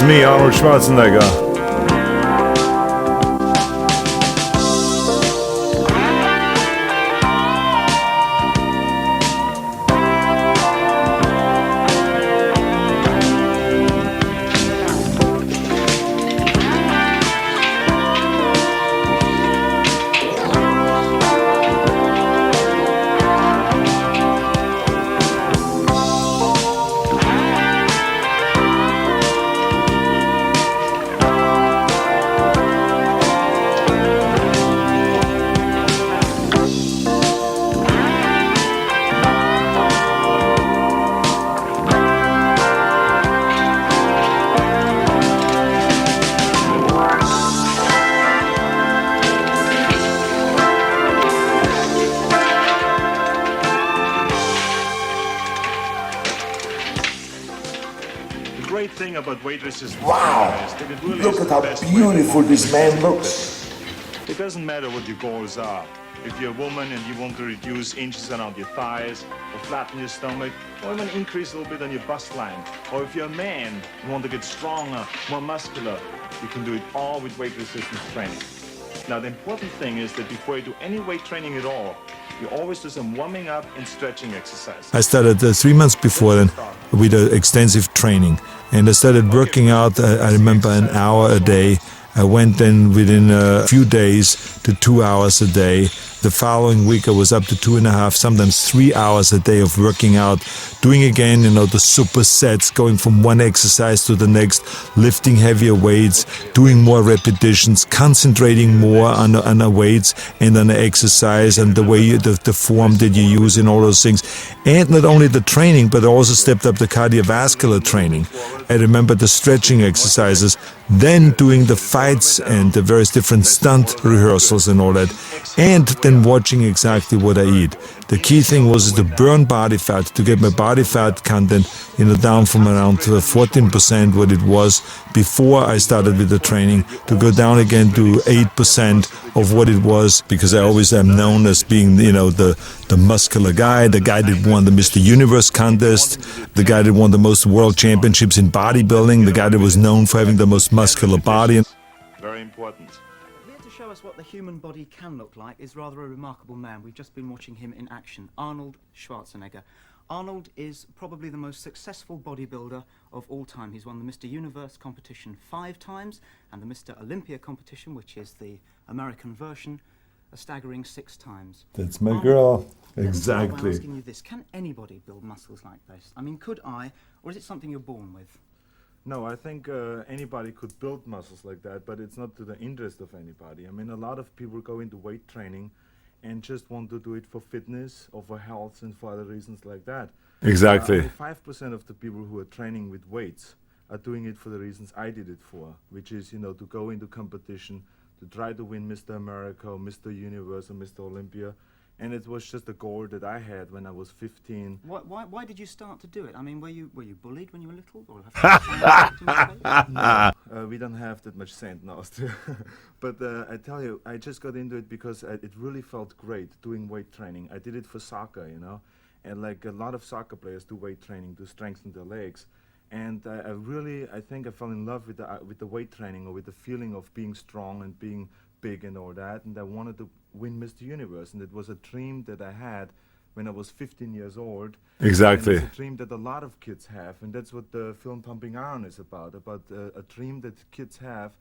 me, Arnold Schwarzenegger. Great thing about weight resistance Wow! is that it really Look is at the how best way beautiful to this man resist looks. fitness. It doesn't matter what your goals are. If you're a woman and you want to reduce inches around your thighs, or flatten your stomach, or even increase a little bit on your bust line, or if you're a man and want to get stronger, more muscular, you can do it all with weight resistance training. Now the important thing is that before you do any weight training at all, you always do some warming up and stretching exercise. I started 3 months before then with extensive training, and I started working out. I remember an hour a day. I went then within a few days to 2 hours a day. The following week I was up to 2.5, sometimes 3 hours a day of working out, doing again, the supersets, going from one exercise to the next, lifting heavier weights, doing more repetitions, concentrating more on the weights and on the exercise and the way the form that you use and all those things. And not only the training, but I also stepped up the cardiovascular training. I remember the stretching exercises, then doing the fights and the various different stunt rehearsals and all that, and then watching exactly what I eat. The key thing was to burn body fat, to get my body fat content down from around 14%, what it was before I started with the training, to go down again to 8% of what it was, because I always am known as being the muscular guy, the guy that won the Mr. Universe contest, the guy that won the most world championships in bodybuilding, the guy that was known for having the most muscular body. Very important. Here to show us what the human body can look like is rather a remarkable man. We've just been watching him in action, Arnold Schwarzenegger. Arnold is probably the most successful bodybuilder of all time. He's won the Mr. Universe competition 5 times and the Mr. Olympia competition, which is the American version, a staggering 6 times. That's my girl. Let's start by Exactly. asking you this. Can anybody build muscles like this? I mean, could I, or is it something you're born with? No, I think anybody could build muscles like that, but it's not to the interest of anybody. I mean, a lot of people go into weight training and just want to do it for fitness or for health and for other reasons like that. Exactly. Only 5% of the people who are training with weights are doing it for the reasons I did it for, which is, to go into competition, to try to win Mr. America or Mr. Universe or Mr. Olympia. And it was just a goal that I had when I was 15. Why did you start to do it? I mean, were you bullied when you were little? Or We don't have that much sand in Austria. But I tell you, I just got into it because it really felt great doing weight training. I did it for soccer, and like a lot of soccer players do weight training to strengthen their legs. And I think I fell in love with the weight training, or with the feeling of being strong and being big and all that. And I wanted to win Mr. Universe, and it was a dream that I had when I was 15 years old. Exactly. And it's a dream that a lot of kids have, and that's what the film Pumping Iron is about a dream that kids have,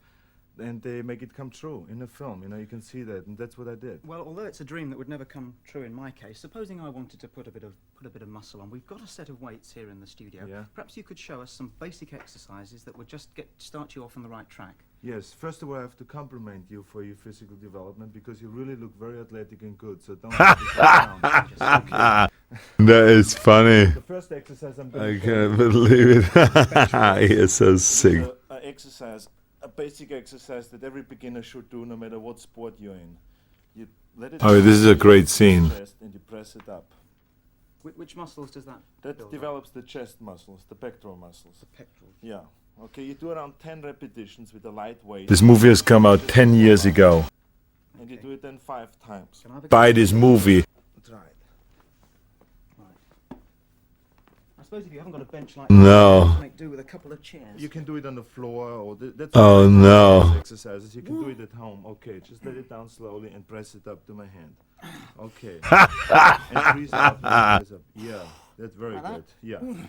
and they make it come true in a film. You can see that, and that's what I did. Well, although it's a dream that would never come true in my case, supposing I wanted to put a bit of muscle on, we've got a set of weights here in the studio. Yeah. Perhaps you could show us some basic exercises that would just start you off on the right track. Yes, first of all, I have to compliment you for your physical development, because you really look very athletic and good, so don't let yourself down. That is funny. The first exercise I'm going I to show can't you believe it. He is so sick. a basic exercise that every beginner should do, no matter what sport you're in. You let it Oh, this is a great scene. chest and you press it up. Which muscles does that That build up? develops the chest muscles, the pectoral muscles. The pectoral. Yeah. Okay, you do around 10 repetitions with a light weight. This movie has come out 10 years ago. And you do it then 5 times. Can I have a Buy go? this movie. Try it. Right. I suppose if you haven't got a bench like No. that, make do with a couple of chairs. You can do it on the floor, or that's Oh, no. exercises. You can do it at home. Okay, just let it down slowly and press it up to my hand. Okay. And squeeze it up, and press up. Yeah, that's very Like that? good. Yeah.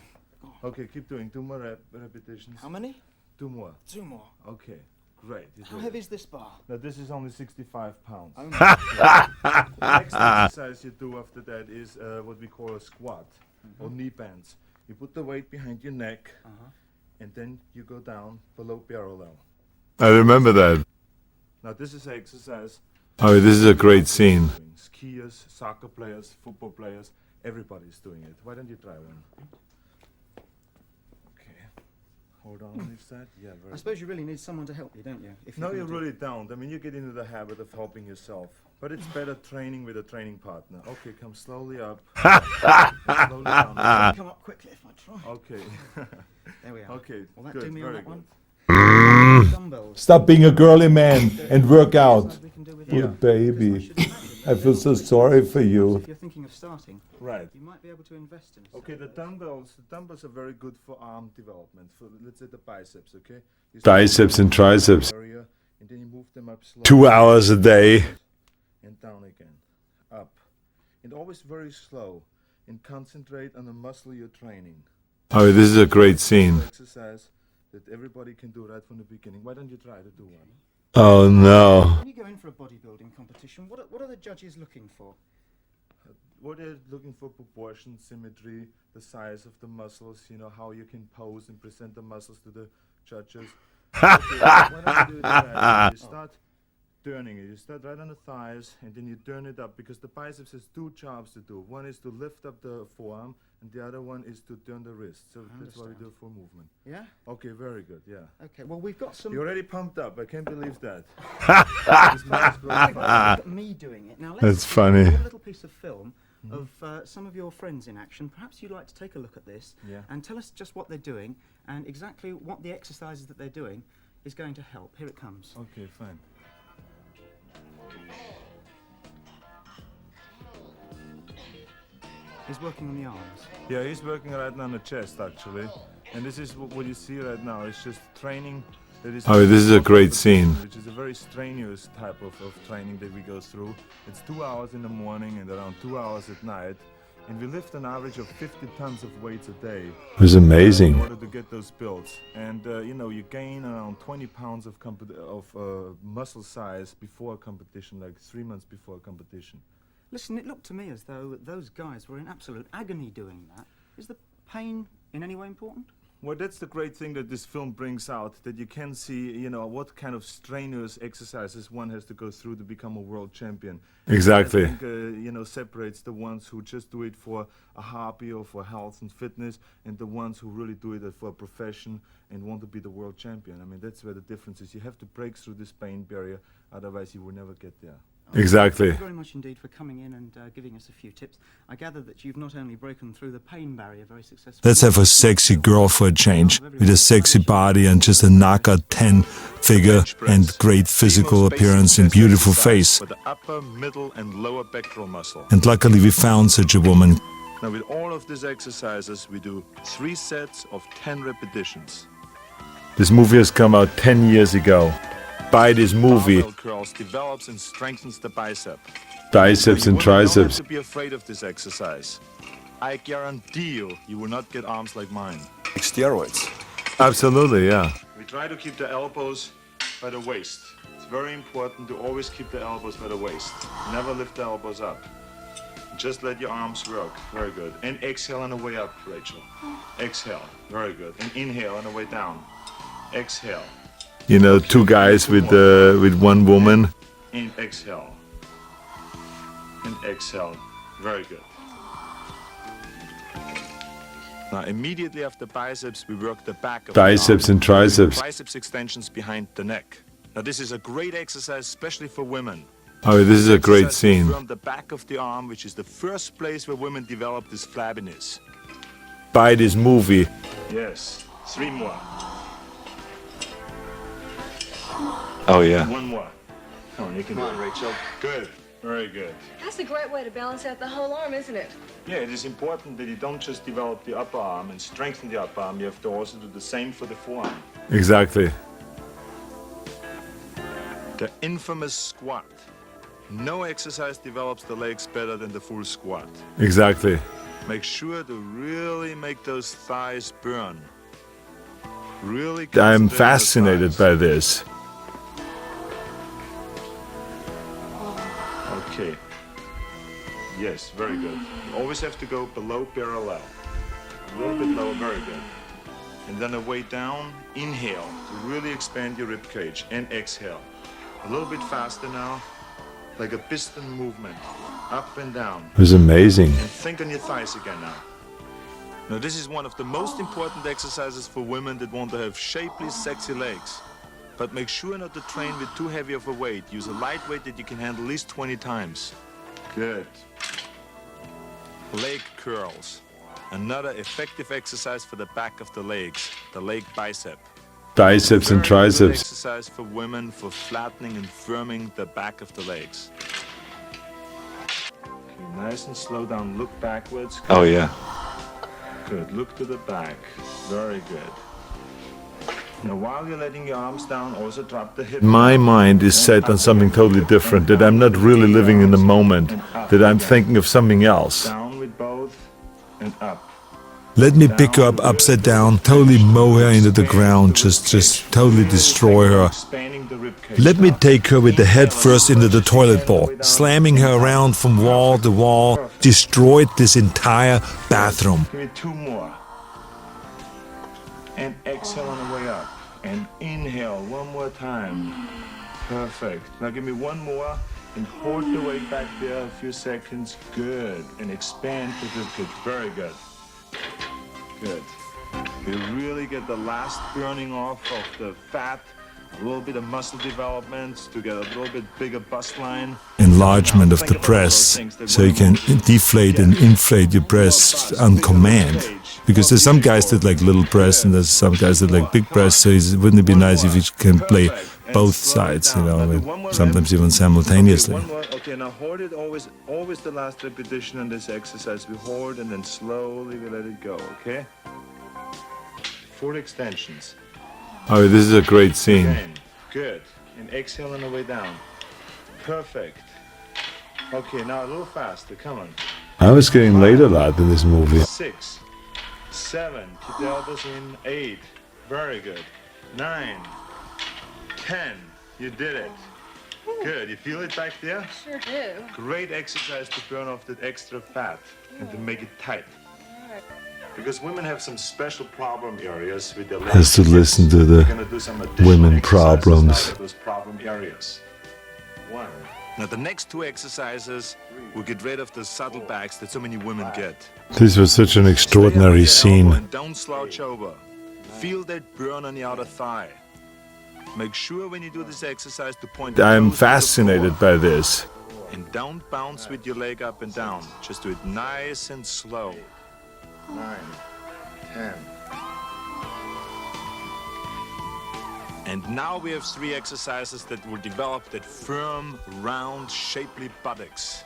Okay, keep doing 2 more repetitions. How many? 2 more. 2 more. Okay, great. You How do heavy it. is this bar? Now this is only 65 pounds. Oh, The next exercise you do after that is what we call a squat or knee bends. You put the weight behind your neck and then you go down below parallel. I remember that. Now this is an exercise. Oh, this is a great scene. Skiers, soccer players, football players, everybody's doing it. Why don't you try one? Okay. Hold on, is that? Yeah, very I suppose you really need someone to help you, don't you? If No, you're you gonna do- really don't. I mean, you get into the habit of helping yourself. But it's better training with a training partner. Okay, come slowly up. And slowly down. Come up quickly if I try. Okay. There we are. Okay, Will that good, do me on very that one? good. Dumbbells. Stop being a girly man and work out. We can do with Poor that. baby. Because I should imagine I that feel so sorry for you. if you're thinking of starting, Right. you might be able to invest in a Okay, the set. dumbbells are very good for arm development. For, let's say, the biceps, okay? You Biceps and triceps. area, and then you move them up slowly. 2 hours a day. And down again. Up. And always very slow. And concentrate on the muscle you're training. Oh, this is a great scene. Exercise that everybody can do right from the beginning. Why don't you try to do one? Oh, no. When you go in for a bodybuilding competition, what are the judges looking for? What they're looking for: proportion, symmetry, the size of the muscles, you know, how you can pose and present the muscles to the judges. Okay, why don't you do that? You start turning it. You start right on the thighs, and then you turn it up, because the biceps has 2 jobs to do. One is to lift up the forearm, and the other one is to turn the wrist. So that's why we do a full movement. Yeah? Okay, very good, yeah. Okay, well, we've got some... You're already pumped up. I can't believe that. This man is Look growing at me doing it. Now, let's That's see, funny. we've got a little piece of film of some of your friends in action. Perhaps you'd like to take a look at this Yeah. and tell us just what they're doing and exactly what the exercises that they're doing is going to help. Here it comes. Okay, fine. He's working on the arms. Yeah, he's working right now on the chest, actually. And this is what you see right now. It's just training that is... Oh, this is a great scene. Which is a very strenuous type of training that we go through. It's 2 hours in the morning and around 2 hours at night. And we lift an average of 50 tons of weights a day. It was In amazing. order to get those builds. And, you know, you gain around 20 pounds of muscle size before a competition, like 3 months before a competition. Listen, it looked to me as though those guys were in absolute agony doing that. Is the pain in any way important? Well, that's the great thing that this film brings out, that you can see, you know, what kind of strenuous exercises one has to go through to become a world champion. Exactly. I think, you know, separates the ones who just do it for a hobby or for health and fitness, and the ones who really do it for a profession and want to be the world champion. I mean, that's where the difference is. You have to break through this pain barrier, otherwise you will never get there. Exactly. Thank you very much indeed for coming in and giving us a few tips. I gather that you've not only broken through the pain barrier very successfully... Let's have a sexy girl for a change, with a sexy body and just a knockout 10 figure and great physical appearance and beautiful face. For the upper, middle, and lower pectoral muscle. And luckily we found such a woman. Now, with all of these exercises, we do 3 sets of 10 repetitions. This movie has come out 10 years ago. Buy this movie. Barbell curls develops and strengthens the bicep. Biceps and You don't have triceps. to be afraid of this exercise. I guarantee you will not get arms like mine. Steroids. Absolutely, yeah. We try to keep the elbows by the waist. It's very important to always keep the elbows by the waist. Never lift the elbows up. Just let your arms work. Very good. And exhale on the way up, Rachel. Exhale. Very good. And inhale on the way down. Exhale. You know, 2 guys with one woman. And exhale. And exhale. Very good. Now, immediately after biceps, we work the back of Biceps the arm. and triceps. Biceps extensions behind the neck. Now, this is a great exercise, especially for women. Oh, this is a great Exercise to scene. firm the back of the arm, which is the first place where women develop this flabbiness. Buy this movie. Yes. 3 more. Oh yeah. 1 more. Come on, you can do it, Rachel. Good. Very good. That's a great way to balance out the whole arm, isn't it? Yeah, it is important that you don't just develop the upper arm and strengthen the upper arm, you have to also do the same for the forearm. Exactly. The infamous squat. No exercise develops the legs better than the full squat. Exactly. Make sure to really make those thighs burn. Really I'm concentrate on the fascinated thighs. by this. Okay. Yes, very good. You always have to go below parallel. A little bit lower, very good. And then a way down, inhale to really expand your rib cage, and exhale. A little bit faster now, like a piston movement, up and down. It was amazing. And think on your thighs again now. Now this is one of the most important exercises for women that want to have shapely, sexy legs. But make sure not to train with too heavy of a weight. Use a light weight that you can handle at least 20 times. Good. Leg curls. Another effective exercise for the back of the legs, the leg bicep. Biceps and Very good triceps. exercise for women for flattening and firming the back of the legs. Okay, nice and slow down. Look backwards. Oh yeah. Good. Look to the back. Very good. Now, while you're letting your arms down, also drop the hip. My mind is set on something totally different, that I'm not really living in the moment, that I'm thinking of something else. Down with both and up. Let me pick her up upside down, totally mow her into the ground, just totally destroy her. Expanding the rib cage. Let me take her with the head first into the toilet bowl, slamming her around from wall to wall, destroyed this entire bathroom. Give me two more. And exhale on the way up. And inhale one more time. Perfect. Now give me one more and hold the weight back there a few seconds. Good. And expand the rib cage. Very good. Good. You really get the last burning off of the fat, a little bit of muscle development to get a little bit bigger bust line. Enlargement of the breasts, so you can deflate and inflate your breasts on command. Because there's some guys that like little breasts and there's some guys that like big breasts, so wouldn't it be nice if you can play both sides, you know, sometimes even simultaneously. One more. Okay, now hold it always the last repetition in this exercise. We hold and then slowly we let it go, okay? Full extensions. Oh, this is a great scene. Again. Good. And exhale on the way down. Perfect. Okay, now a little faster. Come on. I was getting laid a lot in this movie. 6, 7. Keep the elbows in. 8. Very good. 9, 10. You did it. Good. You feel it back there? Sure do. Great exercise to burn off that extra fat and to make it tight. Because women have some special problem areas with their legs. Has to listen to We're the gonna do some additional women exercises problems. now with those problem areas. 1. Now the next 2 exercises will get rid of the subtle backs that so many women get. This was such an extraordinary scene. And don't slouch over. Feel that burn on the outer thigh. Make sure when you do this exercise to point. I'm the toes to the fascinated floor. by this. And don't bounce with your leg up and down. Just do it nice and slow. 9, 10. And now we have 3 exercises that will develop that firm, round, shapely buttocks.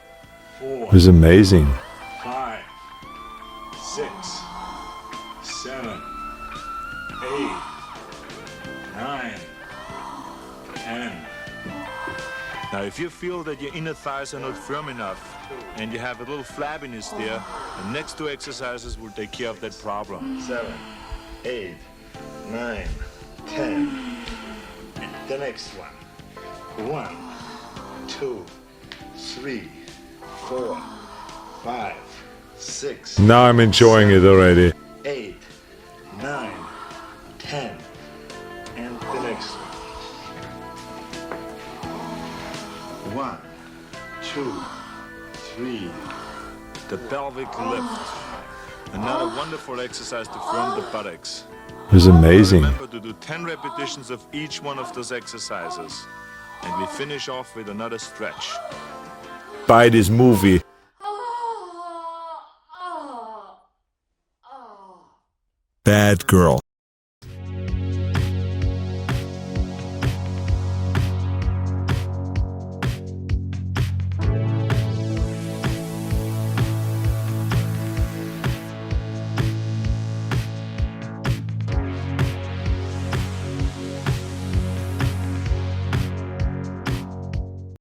4, It was amazing. 5, 6, 7, 8, 9, 10. Now, if you feel that your inner thighs are not firm enough and you have a little flabbiness there, the next 2 exercises will take care of that problem. 7, 8, 9, 10. The next one. 1, 2, 3, 4, 5, 6. Now I'm enjoying it already. 8, 9, 10. And the next one. 1, 2, 3. The pelvic lift. Another wonderful exercise to firm the buttocks. It was amazing. Remember to do 10 repetitions of each one of those exercises. And we finish off with another stretch. Buy this movie. Bad Girl.